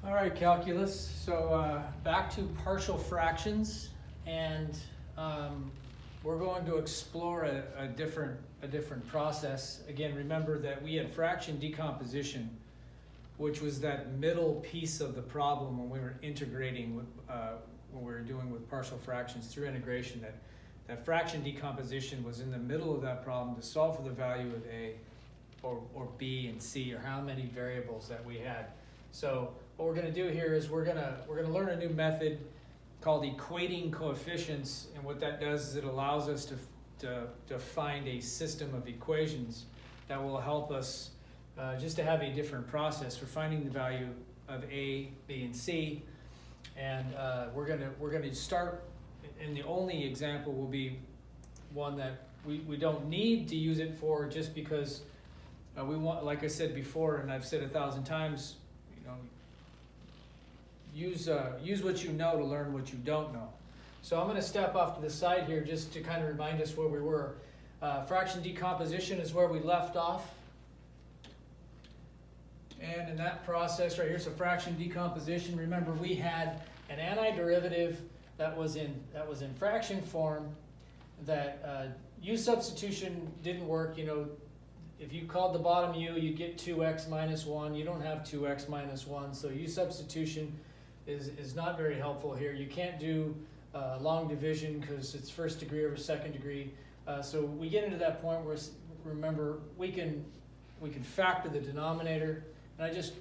All right, calculus. So back to partial fractions, and we're going to explore a different process. Again, remember that we had fraction decomposition, which was that middle piece of the problem when we were integrating with, when we were doing with partial fractions through integration. That fraction decomposition was in the middle of that problem to solve for the value of a or b and c, or how many variables that we had. So what we're going to do here is we're going to learn a new method called equating coefficients, and what that does is it allows us to find a system of equations that will help us just to have a different process for finding the value of a, b, and c. And we're going to start, and the only example will be one that we don't need to use it for, just because we want, like I said before, and I've said 1,000 times, use what you know to learn what you don't know. So I'm going to step off to the side here just to kind of remind us where we were. Fraction decomposition is where we left off. And in that process right here, so fraction decomposition, remember we had an antiderivative that was in fraction form, that u substitution didn't work. If you called the bottom u, you get 2x minus 1. You don't have 2x minus 1, so u substitution is not very helpful here. You can't do long division because it's first degree over second degree. So we get into that point where, remember, we can factor the denominator. And I just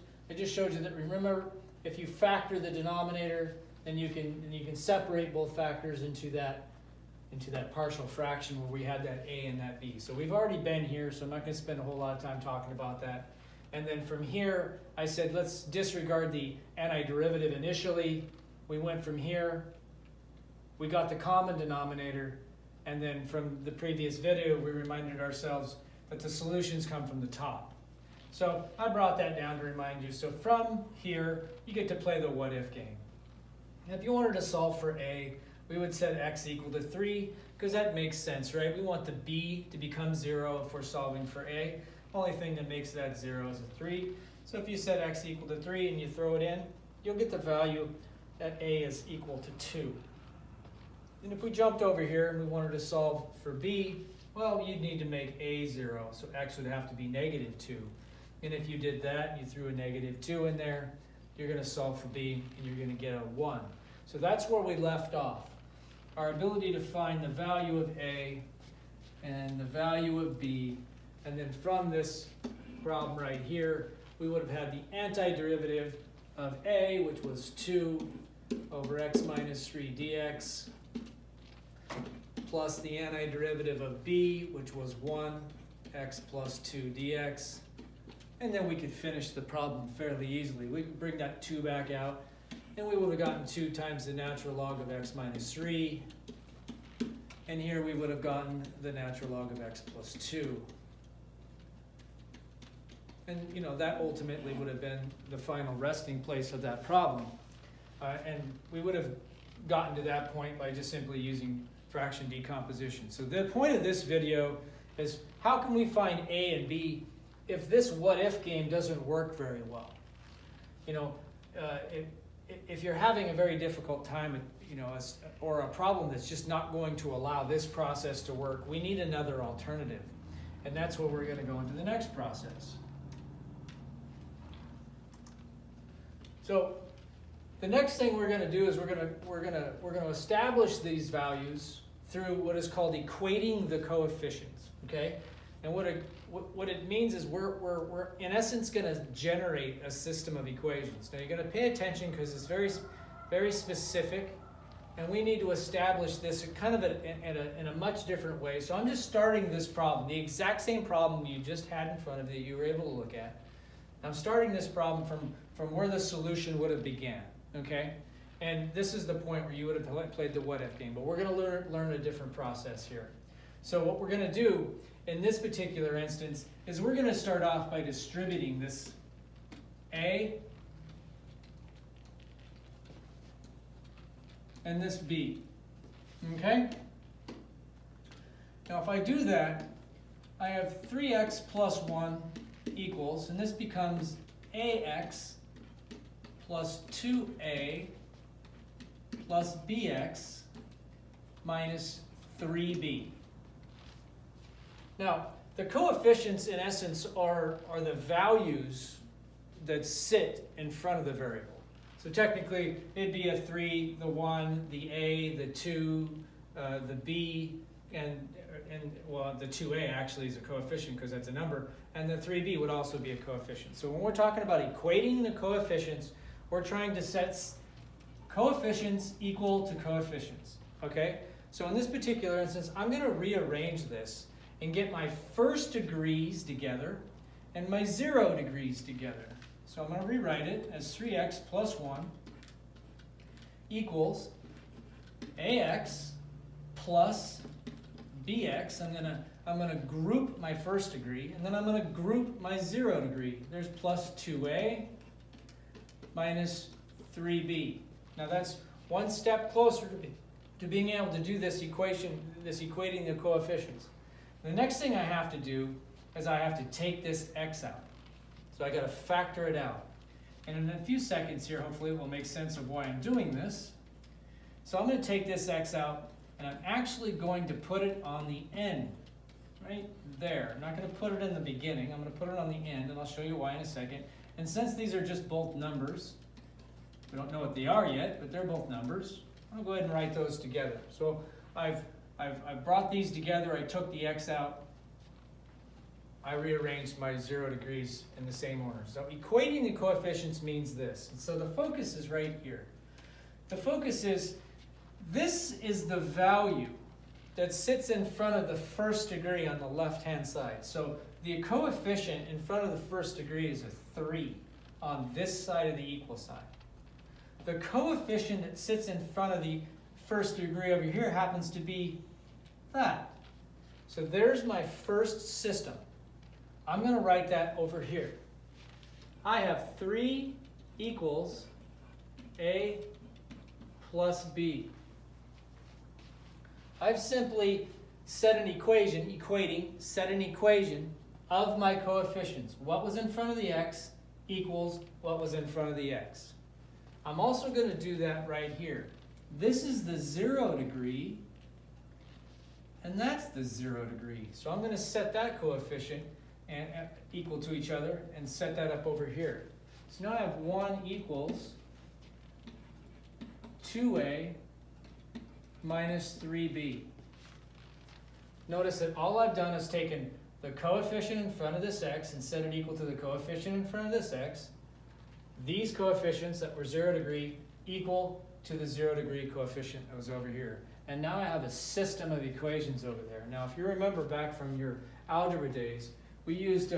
showed you that, remember, if you factor the denominator, then you can separate both factors into that partial fraction where we had that a and that b. So we've already been here, so I'm not going to spend a whole lot of time talking about that. And then from here, I said let's disregard the antiderivative initially. We went from here, we got the common denominator, and then from the previous video, we reminded ourselves that the solutions come from the top. So I brought that down to remind you. So from here, you get to play the what if game. And if you wanted to solve for a, we would set x equal to 3, because that makes sense, right? We want the b to become 0 if we're solving for a. Only thing that makes that 0 is a 3. So if you set x equal to 3 and you throw it in, you'll get the value that a is equal to 2. And if we jumped over here and we wanted to solve for b, well, you'd need to make a 0, so x would have to be negative 2. And if you did that, and you threw a negative 2 in there, you're going to solve for b, and you're going to get a 1. So that's where we left off. Our ability to find the value of a and the value of b, and then from this problem right here, we would have had the antiderivative of a, which was 2 over x minus 3 dx, plus the antiderivative of b, which was 1 x plus 2 dx. And then we could finish the problem fairly easily. We could bring that 2 back out, and we would have gotten 2 times the natural log of x minus 3. And here we would have gotten the natural log of x plus 2. And that ultimately would have been the final resting place of that problem. And we would have gotten to that point by just simply using fraction decomposition. So the point of this video is, how can we find a and b if this what-if game doesn't work very well? If you're having a very difficult time, or a problem that's just not going to allow this process to work, we need another alternative. And that's where we're going to go into the next process. So the next thing we're going to do is we're going to establish these values through what is called equating the coefficients. Okay, and what it means is we're in essence going to generate a system of equations. Now you're going to pay attention because it's very, very specific, and we need to establish this kind of in a much different way. So I'm just starting this problem, the exact same problem you just had in front of you that you were able to look at. I'm starting this problem from where the solution would have began. Okay, and this is the point where you would have played the what-if game, but we're going to learn a different process here. So what we're going to do in this particular instance is we're going to start off by distributing this a and this b. Okay? Now if I do that, I have 3x plus 1 equals, and this becomes ax plus 2a plus bx minus 3b. Now, the coefficients in essence are the values that sit in front of the variable. So technically, it'd be a 3, the 1, the a, the 2, the b, and well, the 2a actually is a coefficient because that's a number, and the 3b would also be a coefficient. So when we're talking about equating the coefficients, we're trying to set coefficients equal to coefficients, okay? So in this particular instance, I'm going to rearrange this and get my first degrees together and my 0 degrees together. So I'm going to rewrite it as 3x plus 1 equals ax plus bx. I'm gonna group my first degree, and then I'm going to group my 0 degree. There's plus 2a minus 3b. Now that's one step closer to being able to do this equation, this equating the coefficients. The next thing I have to do is I have to take this x out. So I got to factor it out. And in a few seconds here, hopefully it will make sense of why I'm doing this. So I'm going to take this x out, and I'm actually going to put it on the end, right there. I'm not going to put it in the beginning. I'm going to put it on the end, and I'll show you why in a second. And since these are just both numbers, we don't know what they are yet, but they're both numbers, I'll go ahead and write those together. So I've brought these together. I took the x out. I rearranged my 0 degrees in the same order. So equating the coefficients means this. And so the focus is right here. The focus is, this is the value that sits in front of the first degree on the left-hand side. So the coefficient in front of the first degree is a 3 on this side of the equal sign. The coefficient that sits in front of the first degree over here happens to be that. So there's my first system. I'm going to write that over here. I have 3 equals a plus b. I've simply set an equation, set an equation of my coefficients. What was in front of the x equals what was in front of the x. I'm also going to do that right here. This is the 0 degree, and that's the 0 degree. So I'm going to set that coefficient and equal to each other and set that up over here. So now I have 1 equals 2a minus 3b. Notice that all I've done is taken the coefficient in front of this x and set it equal to the coefficient in front of this x. These coefficients that were 0 degree equal to the 0 degree coefficient that was over here. And now I have a system of equations over there. Now if you remember back from your algebra days, we used,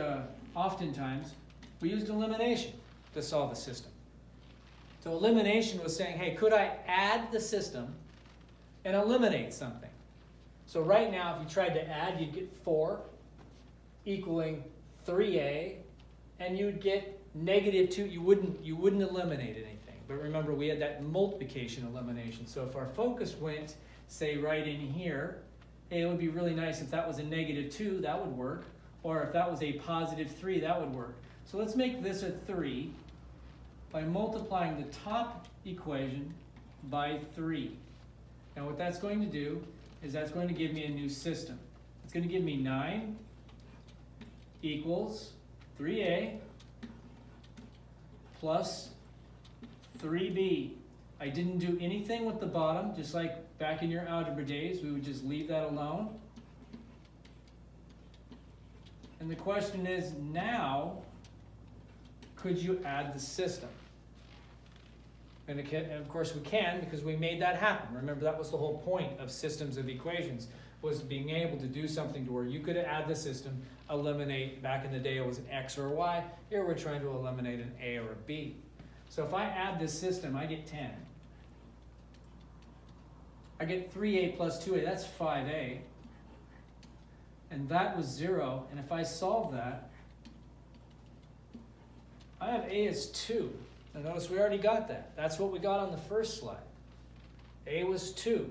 oftentimes, we used elimination to solve a system. So elimination was saying, hey, could I add the system and eliminate something? So right now, if you tried to add, you'd get 4 equaling 3a, and you'd get negative 2. You wouldn't eliminate anything. But remember, we had that multiplication elimination. So if our focus went, say, right in here, hey, it would be really nice if that was a negative 2, that would work. Or if that was a positive 3, that would work. So let's make this a 3 by multiplying the top equation by 3. Now what that's going to do is that's going to give me a new system. It's going to give me 9 equals 3a plus 3b. I didn't do anything with the bottom, just like back in your algebra days. We would just leave that alone. And the question is, now, could you add the system? And of course we can, because we made that happen. Remember, that was the whole point of systems of equations, was being able to do something to where you could add the system, eliminate. Back in the day it was an x or a y. Here we're trying to eliminate an a or a b. So if I add this system, I get 10. I get 3a plus 2a, that's 5a. And that was 0. And if I solve that, I have a is 2. Now notice we already got that. That's what we got on the first slide. A was 2.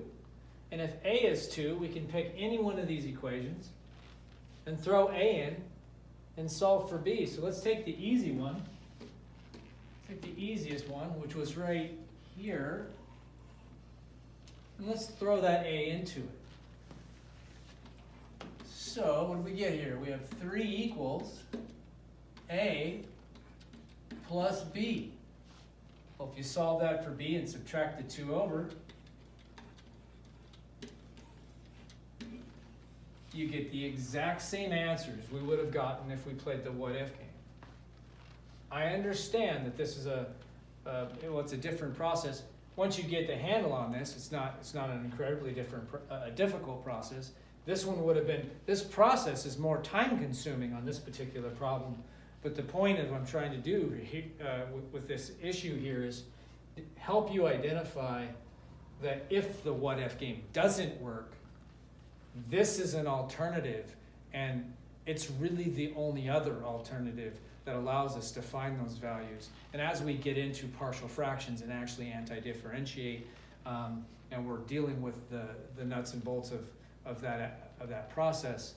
And if a is 2, we can pick any one of these equations and throw a in and solve for b. So let's take the easy one. pick the easiest one, which was right here. And let's throw that a into it. So what do we get here? We have 3 equals a plus b. Well, if you solve that for b and subtract the 2 over, you get the exact same answers we would have gotten if we played the what if game. I understand that this is it's a different process. Once you get the handle on this, it's not an incredibly difficult process. This one would have been, this process is more time consuming on this particular problem. But the point of what I'm trying to do with this issue here is help you identify that if the what if game doesn't work, this is an alternative, and it's really the only other alternative that allows us to find those values. And as we get into partial fractions and actually anti-differentiate, and we're dealing with the nuts and bolts of that process,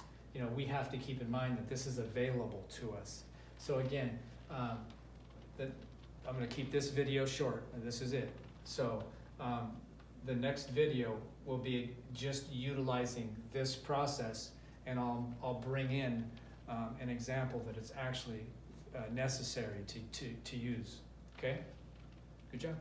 we have to keep in mind that this is available to us. So again, I'm going to keep this video short, and this is it. So the next video will be just utilizing this process, and I'll bring in an example that it's actually necessary to use. Okay? Good job.